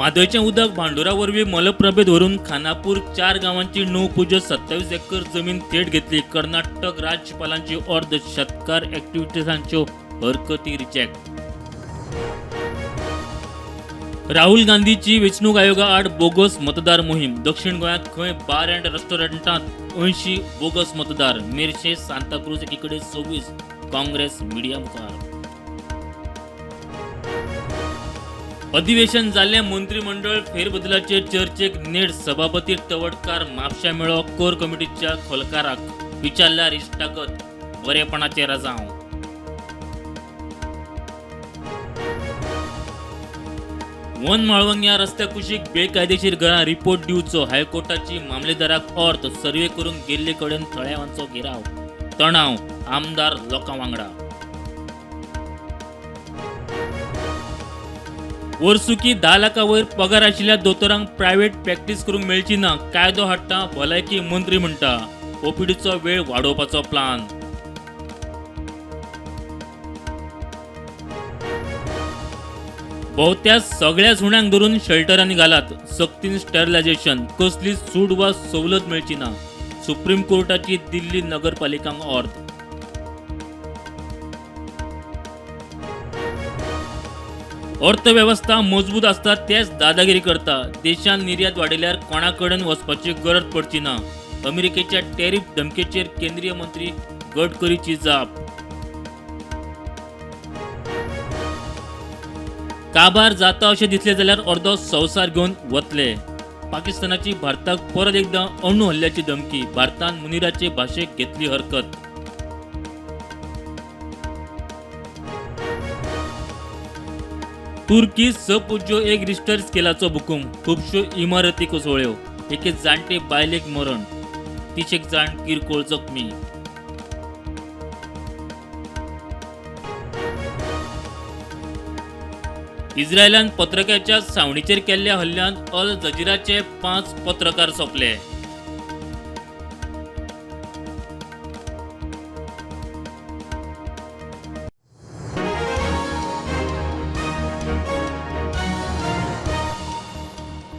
माधवचे उदक भांडुरा वरवीं मलप्रभेत व्हरून खानापूर 4 गावांची 9 पूज्य 27 एकर जमीन थेट घेतली. कर्नाटक राज्यपालांची अर्ध शेतकार ॲक्टिव्हिस्टांच्यो हरकती रिजेक्ट. राहुल गांधीची वेंचणूक आयोगा आड बोगस मतदार मोहीम. दक्षिण गोंयांत खंय बार अँड रेस्टॉरंटांत 80 बोगस मतदार. मेर्शे सांताक्रूज एकीकडे 26. काँग्रेस मिडिया मुखार. अधिवेशन जाल्ले मंत्रिमंडळ फेरबदलाचे चर्चेक नेट. सभापती तवडकार म्हापश्यां मेळो कोर कमिटीच्या खोलकाराक विचारल्यार इश्टागत बरेपणाचे राजांव. वन माळवंग ह्या रस्त्या कुशीक बेकायदेशीर घरां रिपोर्ट दिवचो. हायकोर्टाची मामलेदाराक अर्थ. सर्वे करून गेल्ले कडेन थळाव्यांचो घेराव. तणाव आमदार लोकां वांगडा. वर्सुकी 10 लाखां वयर पगार आशिल्ल्या दोतोरांक प्रायव्हेट प्रॅक्टीस करूंक मेळची ना. कायदो हाडटा भलायकी मंत्री म्हणटा. ओपीडीचो वेळ वाडोवपाचो प्लान. भोवत्या सगळ्या सुण्यांक धरून शेल्टरांनी घालात. सक्तीन स्टॅरिलायझेशन. कसलीच सूट वा सवलत मेळची ना. सुप्रीम कोर्टाची दिल्ली नगरपालिकांक अर्थ. अर्थव्यवस्था मजबूत आसता तेच दादागिरी करता. देशान निर्यात वाडयल्यार कोणाकडेन वचपाची गरज पडची ना. अमेरिकेच्या टॅरिफ धमकेचेर केंद्रीय मंत्री गडकरीची जाप. काबार जाता अशें दिसलें जाल्यार अर्दो संवसार घेवन वतले. पाकिस्तानाची भारताक परत एकदां अणू हल्ल्याची धमकी. भारतान मुनिराचे भाशेक घेतली हरकत. तुर्की 6 पूज्य 1 रिश्टर स्केलाचो भुकूम. खुबश्यो इमारती कोसळ्ळ्यो. एके जाणटे बायलेक मरण. 30 जाण किरकोळ जखमी. इस्रायलान पत्रकाराच्या सावणीचेर केल्ल्या हल्ल्यांत अल जजीराचे 5 पत्रकार सोंपले.